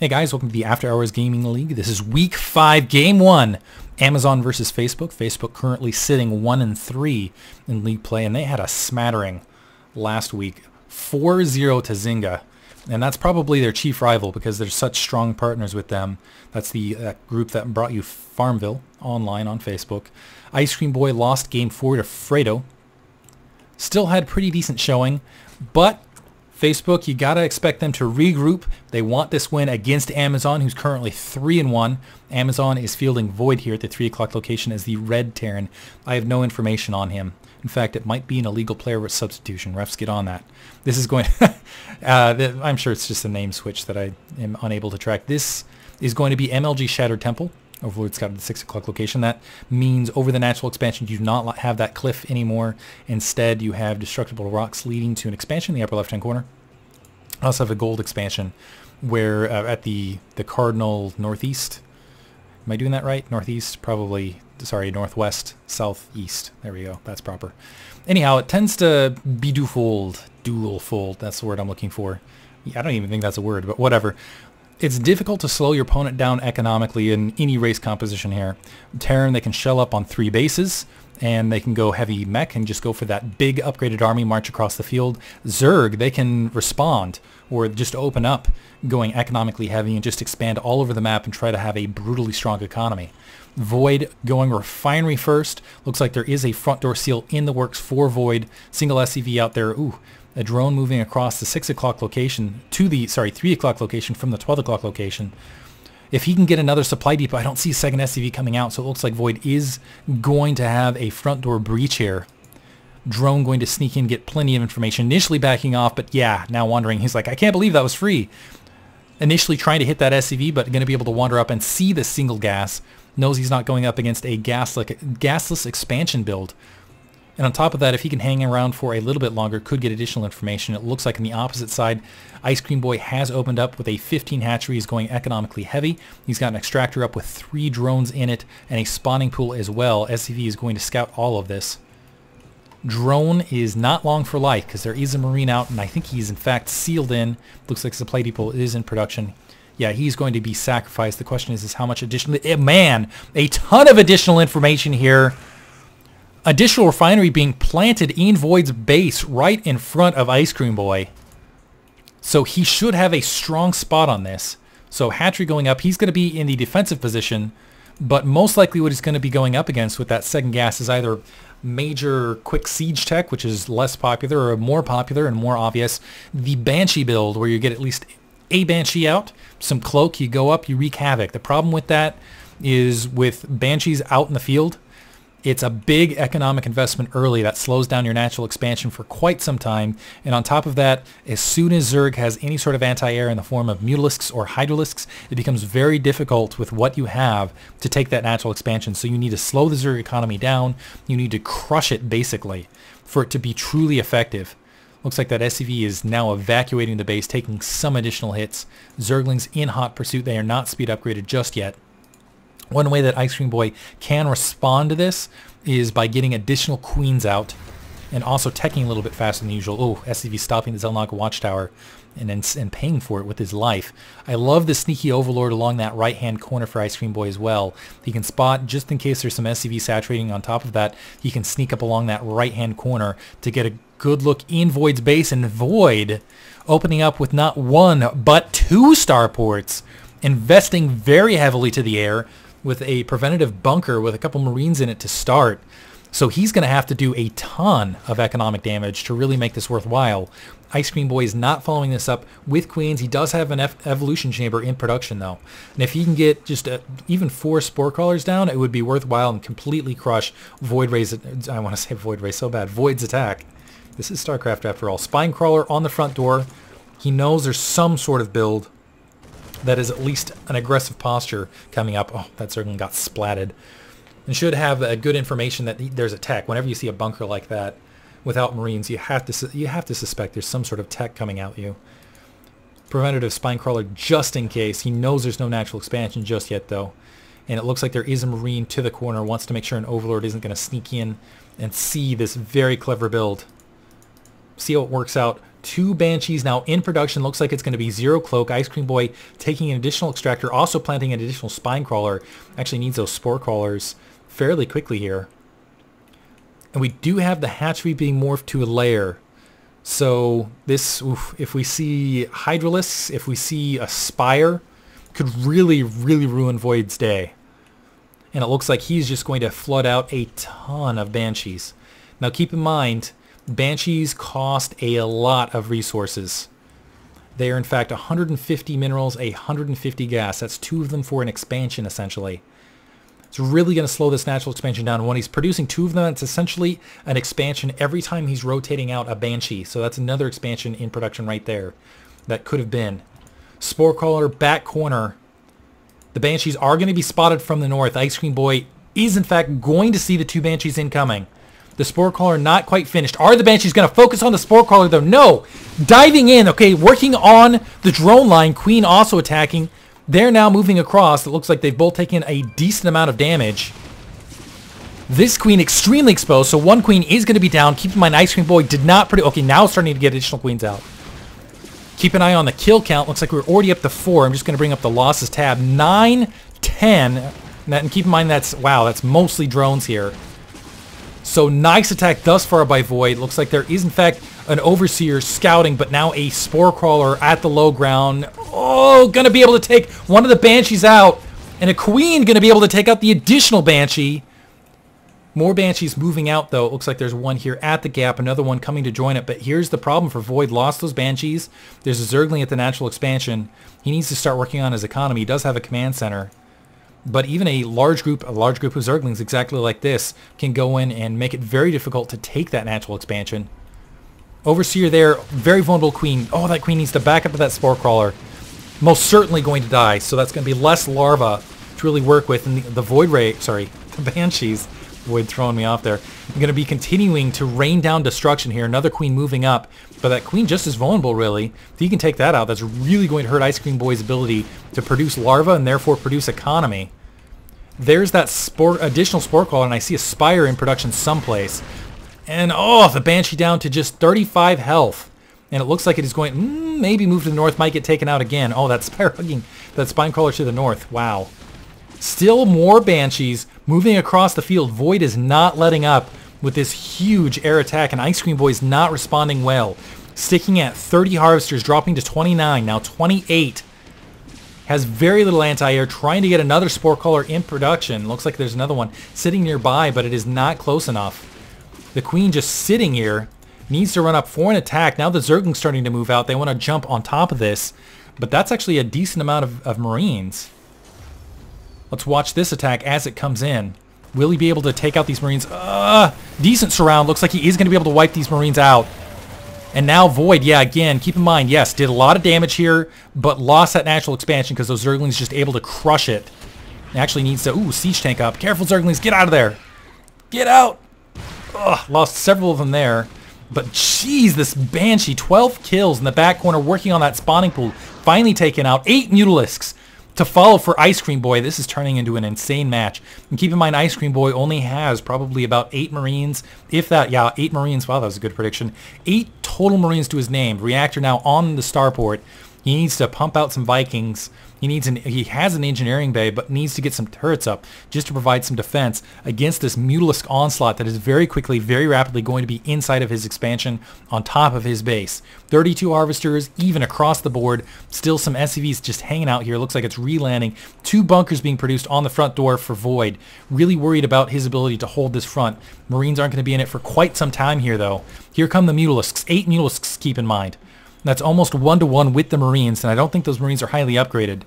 Hey guys, welcome to the After Hours Gaming League. This is Week 5, Game 1. Amazon versus Facebook. Facebook currently sitting 1-3 in league play, and they had a smattering last week. 4-0 to Zynga. And that's probably their chief rival because they're such strong partners with them. That's the group that brought you Farmville online on Facebook. IcecreamBoy lost Game 4 to Fredo. Still had pretty decent showing, but Facebook, you got to expect them to regroup. They want this win against Amazon, who's currently 3-1. Amazon is fielding Void here at the 3 o'clock location as the red Terran. I have no information on him. In fact, it might be an illegal player with substitution. Refs, get on that. This is going... I'm sure it's just a name switch that I am unable to track. This is going to be MLG Shattered Temple. Overlord Scout at the 6 o'clock location. That means over the natural expansion you do not have that cliff anymore. Instead you have destructible rocks leading to an expansion in the upper left hand corner. I also have a gold expansion where at the cardinal northeast. Am I doing that right? Northeast? Probably, sorry, northwest, southeast. There we go. That's proper. Anyhow, it tends to be dual fold. That's the word I'm looking for. I don't even think that's a word, but whatever. It's difficult to slow your opponent down economically in any race composition here. Terran, they can shell up on 3 bases, and they can go heavy mech and just go for that big upgraded army, march across the field. Zerg, they can respond or just open up, going economically heavy and just expand all over the map and try to have a brutally strong economy. Void going refinery first. Looks like there is a front door seal in the works for Void. Single SCV out there. Ooh. A drone moving across the 6 o'clock location to the, 3 o'clock location from the 12 o'clock location. If he can get another supply depot, I don't see a second SCV coming out, so it looks like Void is going to have a front door breach here. Drone going to sneak in, get plenty of information. Initially backing off, but yeah, now wandering. He's like, I can't believe that was free. Initially trying to hit that SCV, but going to be able to wander up and see the single gas. Knows he's not going up against a gasless expansion build. And on top of that, if he can hang around for a little bit longer, could get additional information. It looks like on the opposite side, IcecreamBoy has opened up with a 15 hatchery. He's going economically heavy. He's got an extractor up with 3 drones in it and a spawning pool as well. SCV is going to scout all of this. Drone is not long for life because there is a Marine out, and I think he's in fact sealed in. Looks like supply depot is in production. Yeah, he's going to be sacrificed. The question is how much additional... Man, a ton of additional information here. Additional refinery being planted in Void's base right in front of IcecreamBoy. So he should have a strong spot on this. So hatchery going up, he's going to be in the defensive position, but most likely what he's going to be going up against with that second gas is either major quick siege tech, which is less popular, or more popular and more obvious, the Banshee build, where you get at least a Banshee out, some cloak, you go up, you wreak havoc. The problem with that is with Banshees out in the field, it's a big economic investment early that slows down your natural expansion for quite some time. And on top of that, as soon as Zerg has any sort of anti-air in the form of Mutalisks or Hydralisks, it becomes very difficult with what you have to take that natural expansion. So you need to slow the Zerg economy down. You need to crush it, basically, for it to be truly effective. Looks like that SCV is now evacuating the base, taking some additional hits. Zerglings in hot pursuit. They are not speed upgraded just yet. One way that IcecreamBoy can respond to this is by getting additional queens out and also teching a little bit faster than usual. Oh, SCV stopping the Zelnog watchtower and paying for it with his life. I love the sneaky overlord along that right-hand corner for IcecreamBoy as well. He can spot, just in case there's some SCV saturating on top of that, he can sneak up along that right-hand corner to get a good look in Void's base, and Void opening up with not 1 but 2 starports, investing very heavily to the air, with a preventative bunker with a couple Marines in it to start. So he's going to have to do a ton of economic damage to really make this worthwhile. IcecreamBoy is not following this up with queens. He does have an evolution chamber in production though. And if he can get just even 4 spore crawlers down, it would be worthwhile and completely crush Void Ray's... I want to say Void Ray so bad. Void's attack. This is Starcraft after all. Spine crawler on the front door. He knows there's some sort of build that is at least an aggressive posture coming up. Oh, that certainly got splatted. And should have good information that there's a tech. Whenever you see a bunker like that without Marines, you have to suspect there's some sort of tech coming at you. Preventative spine crawler just in case. He knows there's no natural expansion just yet though. And it looks like there is a Marine to the corner. Wants to make sure an overlord isn't going to sneak in and see this very clever build. See how it works out 2 Banshees now in production. Looks like it's going to be 0 Cloak. IcecreamBoy taking an additional Extractor, also planting an additional Spine Crawler. Actually needs those Spore Crawlers fairly quickly here. And we do have the hatchery being morphed to a lair. So this, if we see Hydralisks, if we see a Spire, could really, really ruin Void's day. And it looks like he's just going to flood out a ton of Banshees. Now keep in mind, Banshees cost a lot of resources. They are in fact 150 minerals, 150 gas. That's 2 of them for an expansion essentially. It's really going to slow this natural expansion down. When he's producing 2 of them, it's essentially an expansion every time he's rotating out a Banshee. So that's another expansion in production right there. That could have been. Spore Crawler, back corner. The Banshees are going to be spotted from the north. IcecreamBoy is in fact going to see the 2 Banshees incoming. The Spore Crawler not quite finished. Are the Banshees going to focus on the Spore Crawler though? No! Diving in, okay, working on the drone line. Queen also attacking. They're now moving across. It looks like they've both taken a decent amount of damage. This Queen extremely exposed, so 1 Queen is going to be down. Keep in mind, IcecreamBoy did not produce... Okay, now starting to get additional Queens out. Keep an eye on the kill count. Looks like we're already up to 4. I'm just going to bring up the losses tab. 9, 10. And keep in mind that's... Wow, that's mostly drones here. So nice attack thus far by Void. Looks like there is in fact an Overseer scouting, but now a Spore Crawler at the low ground. Oh, gonna be able to take one of the Banshees out. And a Queen gonna be able to take out the additional Banshee. More Banshees moving out though. It looks like there's one here at the gap, another one coming to join it. But here's the problem for Void. Lost those Banshees. There's a Zergling at the natural expansion. He needs to start working on his economy. He does have a command center. But even a large group of Zerglings exactly like this can go in and make it very difficult to take that natural expansion. Overseer there, very vulnerable Queen. Oh, that Queen needs to back up to that Spore Crawler. Most certainly going to die, so that's going to be less larva to really work with. And the Void Ray, sorry, the Banshees, Void throwing me off there, are going to be continuing to rain down destruction here. Another Queen moving up, but that Queen just as vulnerable really. If he can take that out, that's really going to hurt IcecreamBoy's ability to produce larva and therefore produce economy. There's that additional Spore Crawler, and I see a Spire in production someplace. And oh, the Banshee down to just 35 health. And it looks like it is going, maybe move to the north, might get taken out again. Oh, that Spire hugging, that Spine Crawler to the north. Wow. Still more Banshees moving across the field. Void is not letting up with this huge air attack, and IcecreamBoy is not responding well. Sticking at 30 Harvesters, dropping to 29, now 28. Has very little anti-air, trying to get another Spore Crawler in production. Looks like there's another one sitting nearby, but it is not close enough. The Queen just sitting here, needs to run up for an attack. Now the Zergling's starting to move out. They want to jump on top of this, but that's actually a decent amount of Marines. Let's watch this attack as it comes in. Will he be able to take out these Marines? Decent surround. Looks like he is going to be able to wipe these Marines out. And now Void, yeah, again, keep in mind, yes, did a lot of damage here, but lost that natural expansion because those Zerglings just able to crush it. It actually needs to, siege tank up. Careful, Zerglings, get out of there. Get out. Ugh, lost several of them there. But jeez, this Banshee, 12 kills in the back corner, working on that spawning pool. Finally taken out. 8 Mutalisks to follow for IcecreamBoy. This is turning into an insane match. And keep in mind, IcecreamBoy only has probably about 8 Marines, if that. Yeah, 8 Marines. Wow, that was a good prediction. 8 total Marines to his name. Reactor now on the starport. He needs to pump out some Vikings. He has an engineering bay, but needs to get some turrets up just to provide some defense against this Mutalisk onslaught that is very quickly, very rapidly going to be inside of his expansion on top of his base. 32 Harvesters, even across the board. Still some SCVs just hanging out here. Looks like it's re-landing. 2 bunkers being produced on the front door for Void. Really worried about his ability to hold this front. Marines aren't going to be in it for quite some time here, though. Here come the Mutalisks. 8 Mutalisks, keep in mind. That's almost 1-to-1 with the Marines, and I don't think those Marines are highly upgraded.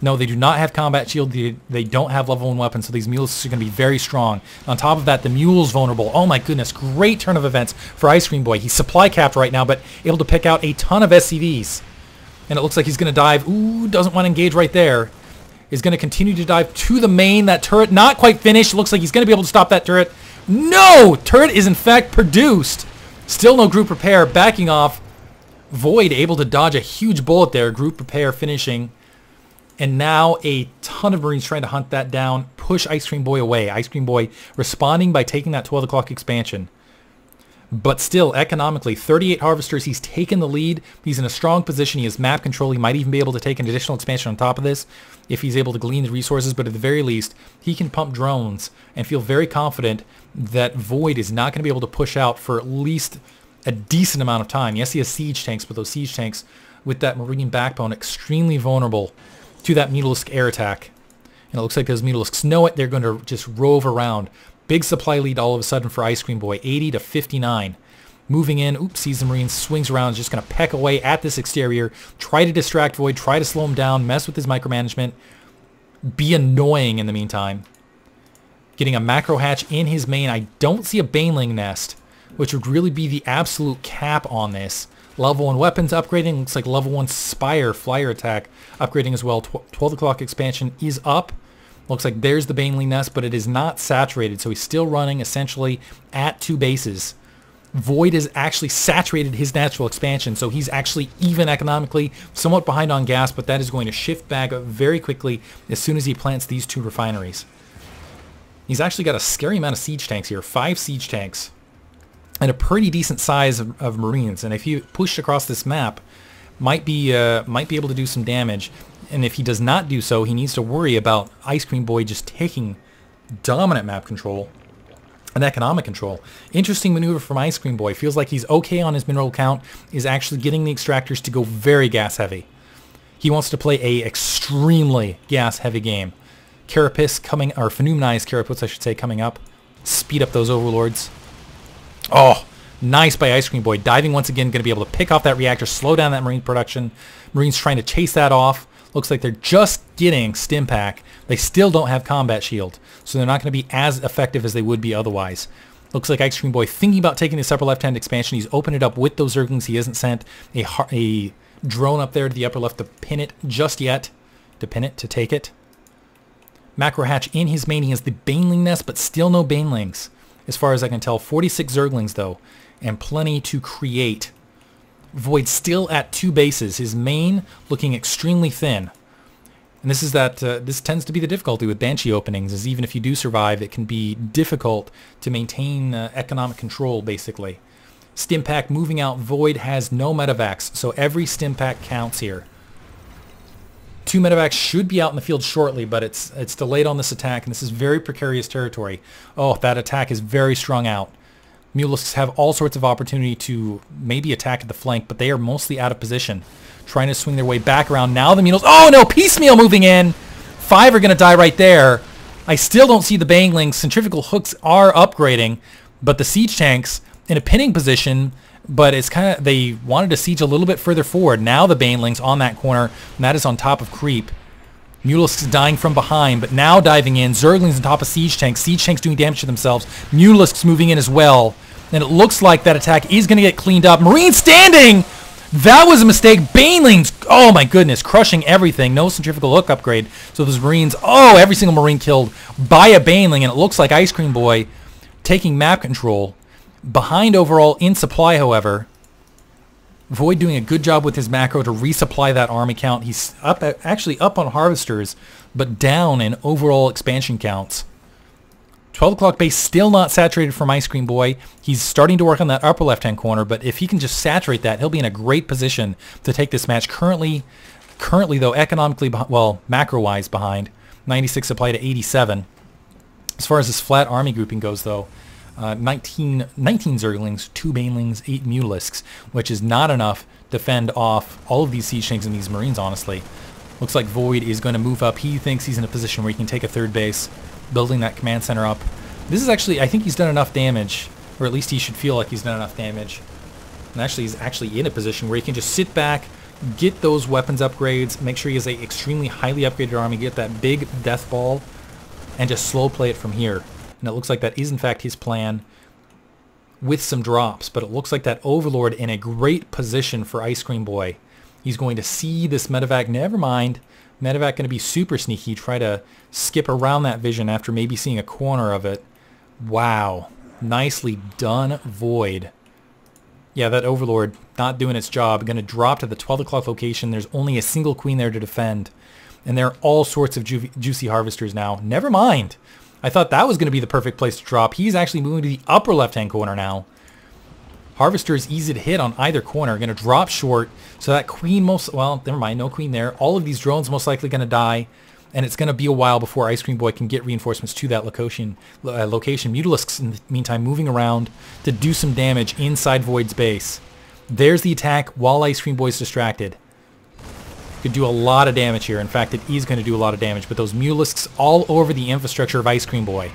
No, they do not have combat shield. They don't have level 1 weapons, so these mules are going to be very strong. On top of that, the mule's vulnerable. Oh my goodness, great turn of events for IcecreamBoy. He's supply capped right now, but able to pick out a ton of SCVs. And it looks like he's going to dive. Ooh, doesn't want to engage right there. Is going to continue to dive to the main. That turret not quite finished. Looks like he's going to be able to stop that turret. No! Turret is in fact produced. Still no group repair. Backing off. Void able to dodge a huge bullet there. Group repair finishing. And now a ton of Marines trying to hunt that down. Push IcecreamBoy away. IcecreamBoy responding by taking that 12 o'clock expansion. But still, economically, 38 harvesters, he's taken the lead. He's in a strong position. He has map control. He might even be able to take an additional expansion on top of this if he's able to glean the resources. But at the very least, he can pump drones and feel very confident that Void is not going to be able to push out for at least a decent amount of time. Yes, he has siege tanks, but those siege tanks with that Marine backbone extremely vulnerable to that Mutalisk air attack. And it looks like those Mutalisks know it. They're going to just rove around. Big supply lead all of a sudden for IcecreamBoy, 80 to 59. Moving in, oops, sees the Marines, swings around, is just going to peck away at this exterior, try to distract Void, try to slow him down, mess with his micromanagement, be annoying in the meantime. Getting a macro hatch in his main. I don't see a Baneling nest, which would really be the absolute cap on this. Level 1 weapons upgrading, looks like level 1 Spire flyer attack upgrading as well. 12 o'clock expansion is up. Looks like there's the Baneling nest, but it is not saturated, so he's still running essentially at 2 bases. Void has actually saturated his natural expansion, so he's actually even economically, somewhat behind on gas, but that is going to shift back very quickly as soon as he plants these 2 refineries. He's actually got a scary amount of siege tanks here, 5 siege tanks, and a pretty decent size of Marines, and if he pushed across this map, might be able to do some damage. And if he does not do so, he needs to worry about IcecreamBoy just taking dominant map control and economic control. Interesting maneuver from IcecreamBoy. Feels like he's okay on his mineral count, is actually getting the extractors to go very gas heavy. He wants to play a extremely gas heavy game. Carapace coming, or Phenumenized Carapace I should say, coming up. Speed up those overlords. Oh, nice by IcecreamBoy. Diving once again, going to be able to pick off that reactor, slow down that Marine production. Marines trying to chase that off. Looks like they're just getting stim pack. They still don't have combat shield, so they're not going to be as effective as they would be otherwise. Looks like IcecreamBoy thinking about taking this upper left-hand expansion. He's opened it up with those Zerglings. He hasn't sent a drone up there to the upper left to pin it just yet. To pin it, to take it. Macro hatch in his main. He has the Baneling nest, but still no Banelings, as far as I can tell. 46 Zerglings, though, and plenty to create. Void still at 2 bases. His main looking extremely thin. And this is that. This tends to be the difficulty with Banshee openings, is even if you do survive, it can be difficult to maintain economic control, basically. Stim pack moving out. Void has no medevacs, so every stim pack counts here. 2 medevacs should be out in the field shortly, but it's delayed on this attack, and this is very precarious territory. Oh, that attack is very strung out. Mutalisks have all sorts of opportunity to maybe attack at the flank, but they are mostly out of position, trying to swing their way back around. Now the Mutalisks... Oh, no! Piecemeal moving in! 5 are going to die right there. I still don't see the Banelings. Centrifugal hooks are upgrading, but the siege tanks in a pinning position, but it's kind of... They wanted to siege a little bit further forward. Now the Banelings on that corner, and that is on top of creep. Mutalisks dying from behind, but now diving in. Zerglings on top of siege tanks. Siege tanks doing damage to themselves. Mutalisks moving in as well. And it looks like that attack is going to get cleaned up. Marine standing! That was a mistake. Banelings, oh my goodness, crushing everything. No centrifugal hook upgrade. So those Marines, oh, every single Marine killed by a Baneling. And it looks like IcecreamBoy taking map control. Behind overall in supply, however. Void doing a good job with his macro to resupply that army count. He's actually up on harvesters, but down in overall expansion counts. 12 o'clock base still not saturated from IcecreamBoy. He's starting to work on that upper left-hand corner, but if he can just saturate that, he'll be in a great position to take this match. Currently though, economically, well, macro-wise behind. 96 supply to 87. As far as this flat army grouping goes, though, 19 Zerglings, 2 Banelings, 8 Mutalisks, which is not enough to fend off all of these siege tanks and these Marines, honestly. Looks like Void is going to move up. He thinks he's in a position where he can take a 3rd base, building that command center up. This is actually, I think he's done enough damage, or at least he should feel like he's done enough damage. And actually, he's actually in a position where he can just sit back, get those weapons upgrades, make sure he has a extremely highly upgraded army, get that big death ball, and just slow play it from here. And it looks like that is in fact his plan, with some drops, but it looks like that Overlord in a great position for IcecreamBoy. He's going to see this medevac. Never mind. Medevac going to be super sneaky. Try to skip around that vision after maybe seeing a corner of it. Wow. Nicely done, Void. Yeah, that Overlord not doing its job. Going to drop to the 12 o'clock location. There's only a single queen there to defend. And there are all sorts of juicy harvesters now. Never mind. I thought that was going to be the perfect place to drop. He's actually moving to the upper left-hand corner now. Harvester is easy to hit on either corner. Going to drop short. So that queen well, never mind, no queen there. All of these drones most likely going to die. And it's going to be a while before IcecreamBoy can get reinforcements to that location. Mutalisks, in the meantime, moving around to do some damage inside Void's base. There's the attack while IcecreamBoy's distracted. Could do a lot of damage here. In fact, it is going to do a lot of damage. But those Mutalisks all over the infrastructure of IcecreamBoy.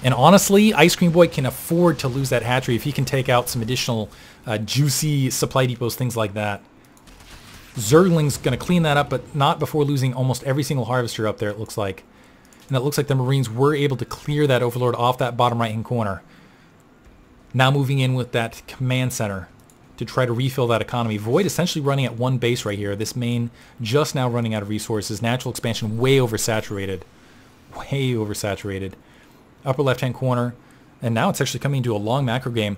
And honestly, IcecreamBoy can afford to lose that hatchery if he can take out some additional juicy supply depots, things like that. Zergling's going to clean that up, but not before losing almost every single harvester up there, it looks like. And it looks like the Marines were able to clear that Overlord off that bottom right-hand corner. Now moving in with that command center to try to refill that economy. Void essentially running at one base right here. This main just now running out of resources. Natural expansion way oversaturated. Way oversaturated. Upper left-hand corner. And now it's actually coming into a long macro game.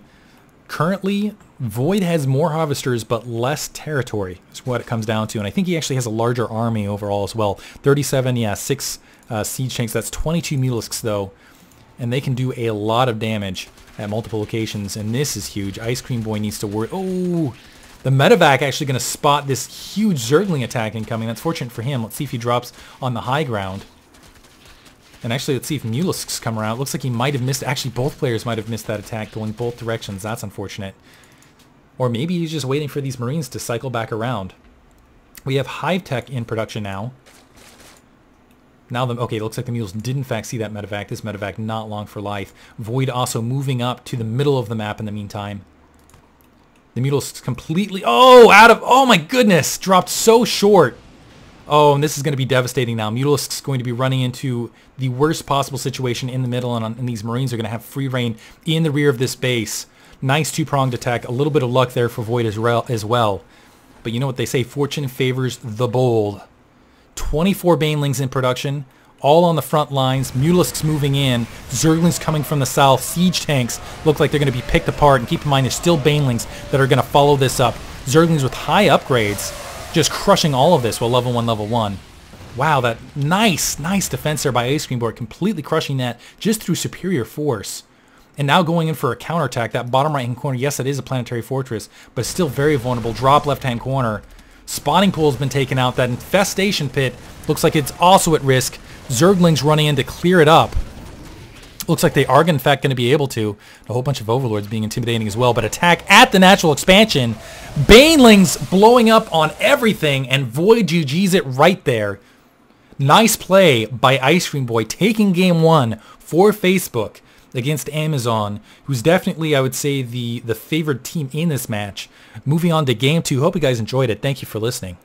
Currently, Void has more harvesters but less territory is what it comes down to. And I think he actually has a larger army overall as well. 37, yeah, 6 siege tanks. That's 22 Mutalisks though. And they can do a lot of damage at multiple locations. And this is huge. IcecreamBoy needs to worry. Oh, the medevac actually going to spot this huge Zergling attack incoming. That's fortunate for him. Let's see if he drops on the high ground. And actually, let's see if Mutalisks come around. It looks like he might have missed. Actually, both players might have missed that attack going both directions. That's unfortunate. Or maybe he's just waiting for these Marines to cycle back around. We have Hive Tech in production now. Okay, it looks like the Mules did in fact see that medevac. This medevac not long for life. Void also moving up to the middle of the map in the meantime. The Mules completely... Oh my goodness! Dropped so short. Oh, and this is going to be devastating now. Mutalisk's going to be running into the worst possible situation in the middle, and these Marines are going to have free reign in the rear of this base. Nice two-pronged attack. A little bit of luck there for Void as well. But you know what they say, fortune favors the bold. 24 Banelings in production, all on the front lines. Mutalisks moving in. Zerglings coming from the south. Siege tanks look like they're going to be picked apart. And keep in mind, there's still Banelings that are going to follow this up. Zerglings with high upgrades. Just crushing all of this while level 1, level 1. Wow, that nice defense there by IcecreamBoy, completely crushing that just through superior force. And now going in for a counterattack. That bottom right-hand corner, yes, it is a planetary fortress, but still very vulnerable. Drop left-hand corner. Spawning pool's been taken out. That infestation pit looks like it's also at risk. Zerglings running in to clear it up. Looks like they are in fact going to be able to. A whole bunch of Overlords being intimidating as well. But attack at the natural expansion. Banelings blowing up on everything. And Void GG's it right there. Nice play by IcecreamBoy taking game 1 for Facebook against Amazon, who's definitely, I would say, the favored team in this match. Moving on to game 2. Hope you guys enjoyed it. Thank you for listening.